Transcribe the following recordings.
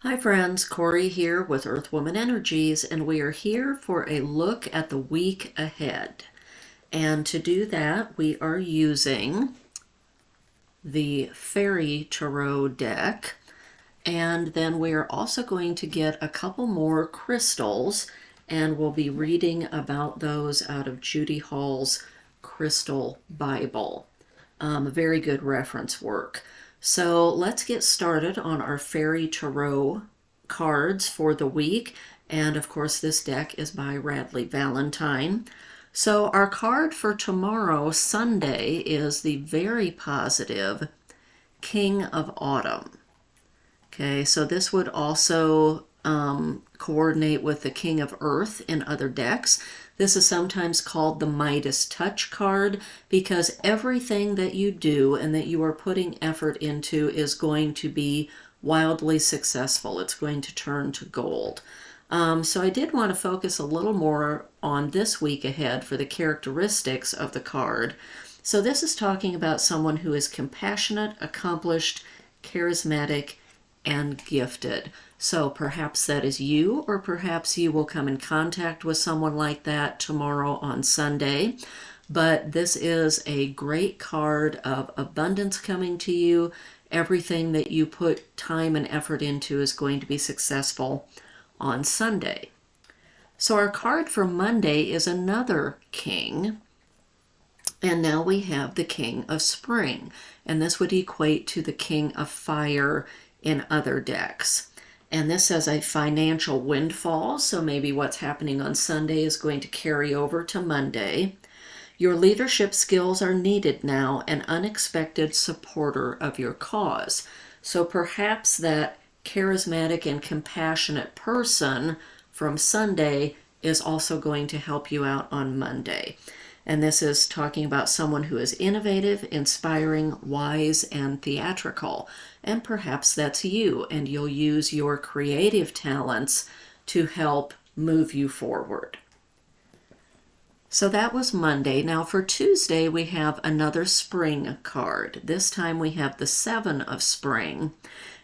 Hi friends, Corey here with Earthwoman Energies, and we are here for a look at the week ahead. And to do that, we are using the Fairy Tarot deck, and then we are also going to get a couple more crystals, and we'll be reading about those out of Judy Hall's Crystal Bible. Very good reference work. So let's get started on our Fairy Tarot cards for the week. And of course, this deck is by Radley Valentine. So our card for tomorrow, Sunday, is the very positive King of Autumn. Okay, so this would also coordinate with the King of Earth in other decks. This is sometimes called the Midas Touch card because everything that you do and that you are putting effort into is going to be wildly successful. It's going to turn to gold. So I did want to focus a little more on this week ahead for the characteristics of the card. So this is talking about someone who is compassionate, accomplished, charismatic, and gifted. So perhaps that is you, or perhaps you will come in contact with someone like that tomorrow on Sunday. But this is a great card of abundance coming to you. Everything that you put time and effort into is going to be successful on Sunday. So our card for Monday is another king. And now we have the King of Spring. And this would equate to the King of Fire in other decks. And this says a financial windfall, so maybe what's happening on Sunday is going to carry over to Monday. Your leadership skills are needed now, an unexpected supporter of your cause. So perhaps that charismatic and compassionate person from Sunday is also going to help you out on Monday. And this is talking about someone who is innovative, inspiring, wise, and theatrical. And perhaps that's you, and you'll use your creative talents to help move you forward. So that was Monday. Now for Tuesday, we have another spring card. This time we have the Seven of Spring.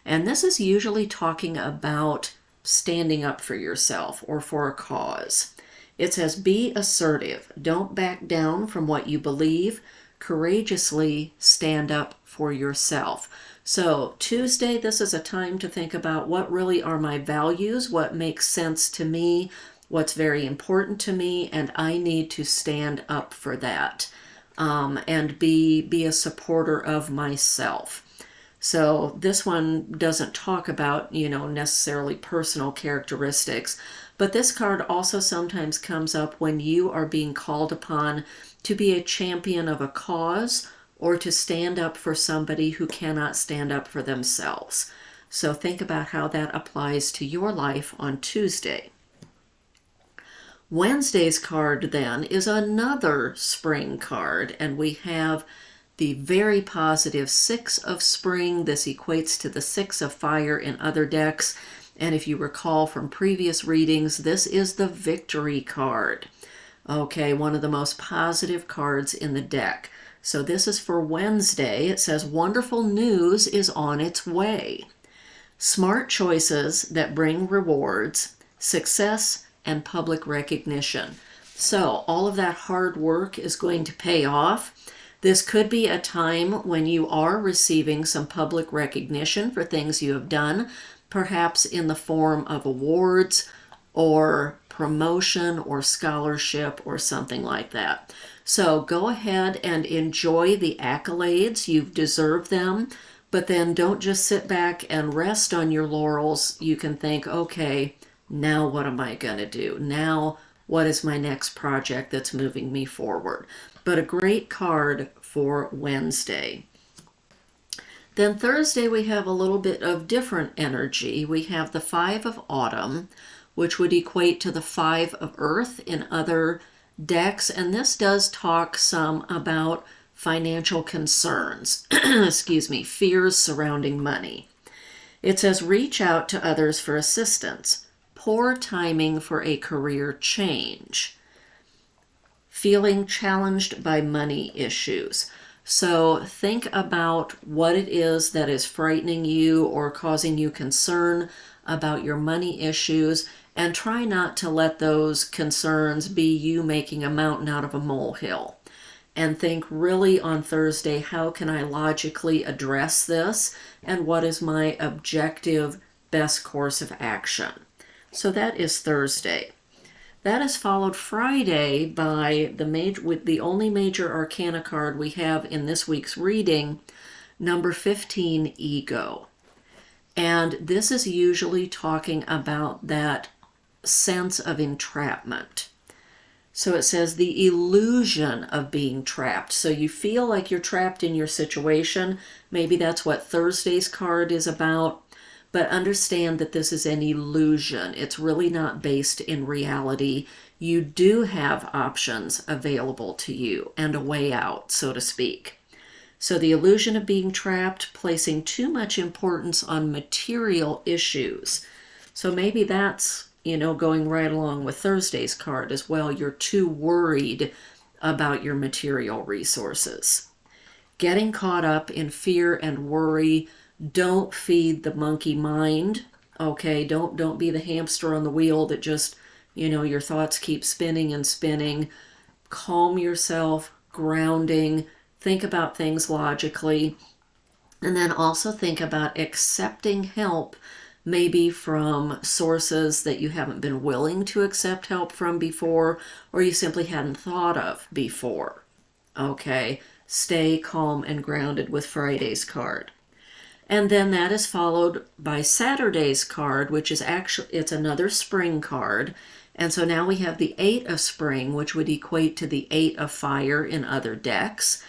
And this is usually talking about standing up for yourself or for a cause. It says, be assertive. Don't back down from what you believe. Courageously stand up for yourself. So Tuesday, this is a time to think about what really are my values, what makes sense to me, what's very important to me, and I need to stand up for that and be a supporter of myself. So this one doesn't talk about, necessarily personal characteristics, but this card also sometimes comes up when you are being called upon to be a champion of a cause or to stand up for somebody who cannot stand up for themselves. So think about how that applies to your life on Tuesday. Wednesday's card then is another spring card, and we have the very positive Six of Spring. This equates to the Six of Fire in other decks. And if you recall from previous readings, this is the Victory card. Okay, one of the most positive cards in the deck. So this is for Wednesday. It says, wonderful news is on its way. Smart choices that bring rewards, success, and public recognition. So all of that hard work is going to pay off. This could be a time when you are receiving some public recognition for things you have done, perhaps in the form of awards or promotion or scholarship or something like that. So go ahead and enjoy the accolades. You've deserved them, but then don't just sit back and rest on your laurels. You can think, okay, now what am I going to do? Now what is my next project that's moving me forward? But a great card for Wednesday. Then Thursday we have a little bit of different energy. We have the Five of Autumn, which would equate to the Five of Earth in other decks. And this does talk some about financial concerns, excuse me, fears surrounding money. It says, reach out to others for assistance. Poor timing for a career change. Feeling challenged by money issues. So think about what it is that is frightening you or causing you concern about your money issues, and try not to let those concerns be you making a mountain out of a molehill. And think really on Thursday, how can I logically address this, and what is my objective best course of action? So that is Thursday. That is followed Friday by with the only major arcana card we have in this week's reading, number 15, Ego. And this is usually talking about that sense of entrapment. So it says the illusion of being trapped. So you feel like you're trapped in your situation. Maybe that's what Thursday's card is about. But understand that this is an illusion. It's really not based in reality. You do have options available to you and a way out, so to speak. So the illusion of being trapped, placing too much importance on material issues. So maybe that's, going right along with Thursday's card as well. You're too worried about your material resources. Getting caught up in fear and worry. Don't feed the monkey mind, okay? Don't be the hamster on the wheel that just, your thoughts keep spinning and spinning. Calm yourself, grounding, think about things logically, and then also think about accepting help, maybe from sources that you haven't been willing to accept help from before, or you simply hadn't thought of before, okay? Stay calm and grounded with Friday's card. And then that is followed by Saturday's card, which is it's another spring card. And so now we have the 8 of spring, which would equate to the 8 of fire in other decks.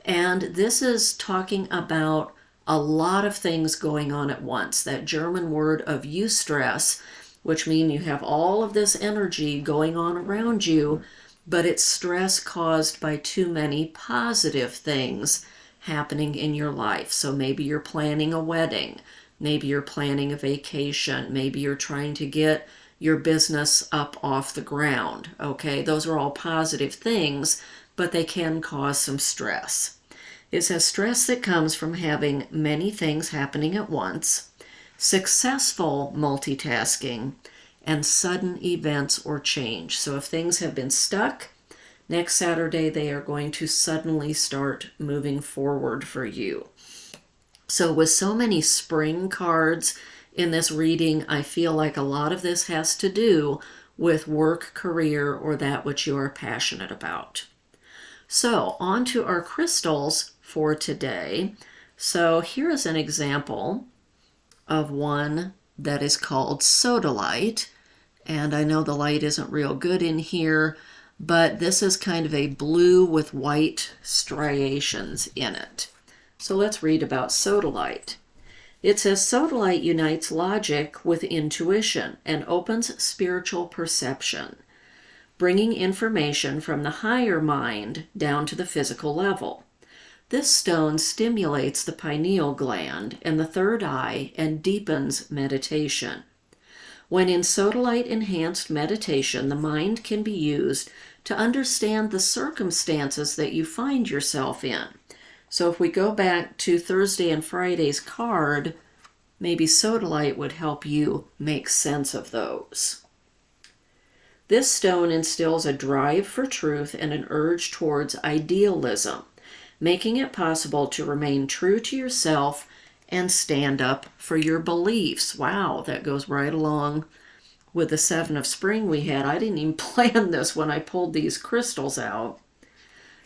And this is talking about a lot of things going on at once. That German word of eustress, which means you have all of this energy going on around you, but it's stress caused by too many positive things happening in your life. So maybe you're planning a wedding, maybe you're planning a vacation, maybe you're trying to get your business up off the ground. Okay, those are all positive things, but they can cause some stress. It says stress that comes from having many things happening at once, successful multitasking, and sudden events or change. So if things have been stuck, next Saturday, they are going to suddenly start moving forward for you. So with so many spring cards in this reading, I feel like a lot of this has to do with work, career, or that which you are passionate about. So on to our crystals for today. So here is an example of one that is called Sodalite. And I know the light isn't real good in here, but this is kind of a blue with white striations in it. So let's read about Sodalite. It says Sodalite unites logic with intuition and opens spiritual perception, bringing information from the higher mind down to the physical level. This stone stimulates the pineal gland and the third eye and deepens meditation. When in Sodalite-enhanced meditation, the mind can be used to understand the circumstances that you find yourself in. So if we go back to Thursday and Friday's card, maybe Sodalite would help you make sense of those. This stone instills a drive for truth and an urge towards idealism, making it possible to remain true to yourself and stand up for your beliefs. Wow, that goes right along with the 7 of spring we had. I didn't even plan this when I pulled these crystals out.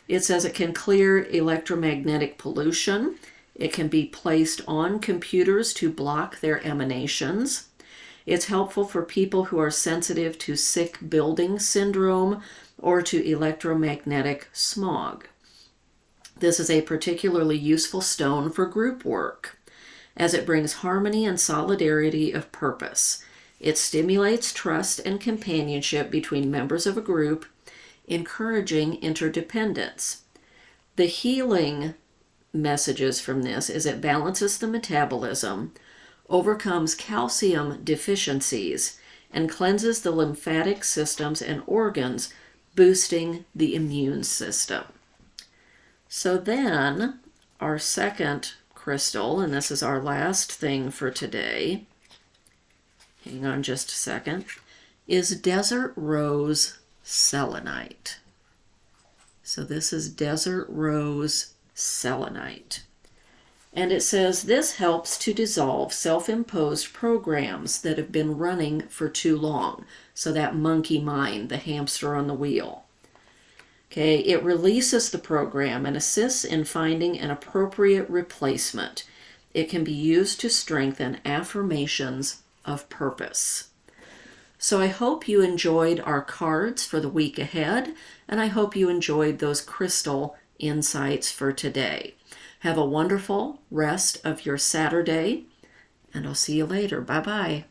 It says it can clear electromagnetic pollution. It can be placed on computers to block their emanations. It's helpful for people who are sensitive to sick building syndrome or to electromagnetic smog. This is a particularly useful stone for group work, as it brings harmony and solidarity of purpose. It stimulates trust and companionship between members of a group, encouraging interdependence. The healing messages from this is it balances the metabolism, overcomes calcium deficiencies, and cleanses the lymphatic systems and organs, boosting the immune system. So then our second crystal, and this is our last thing for today, hang on just a second, is Desert Rose Selenite. So this is Desert Rose Selenite. And it says this helps to dissolve self-imposed programs that have been running for too long. So that monkey mind, the hamster on the wheel. Okay, it releases the program and assists in finding an appropriate replacement. It can be used to strengthen affirmations of purpose. So I hope you enjoyed our cards for the week ahead, and I hope you enjoyed those crystal insights for today. Have a wonderful rest of your Saturday, and I'll see you later. Bye-bye.